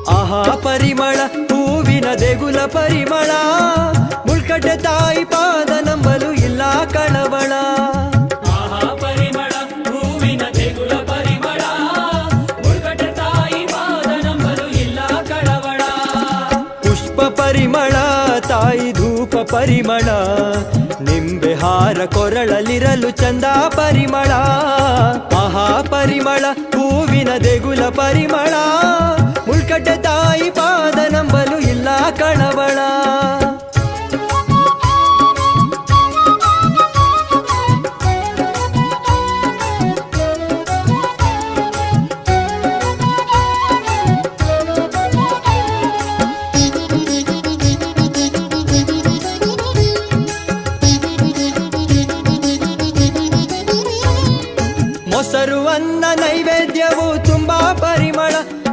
ಆಹಾ ಪರಿಮಳ ಹೂವಿನ ದೇಗುಲ ಪರಿಮಳ, ಮುಳ್ಕಟ್ಟೆ ತಾಯಿ ಪಾದ ನಂಬಲು ಇಲ್ಲ ಕಳವಳ. ಆಹಾ ಪರಿಮಳ ಹೂವಿನ ದೇಗುಲ ಪರಿಮಳ, ಮುಳ್ಕಟ್ಟೆ ತಾಯಿ ಪಾದ ನಂಬಲು ಇಲ್ಲ ಕಳವಳ. ಪುಷ್ಪ ಪರಿಮಳ ತಾಯಿ ಧೂಪ ಪರಿಮಳ, ನಿಂಬೆ ಹಾರ ಕೊರಳಲಿರಲು ಚಂದ ಪರಿಮಳ. ಆಹಾ ಪರಿಮಳ ಹೂವಿನ ದೇಗುಲ ಪರಿಮಳ.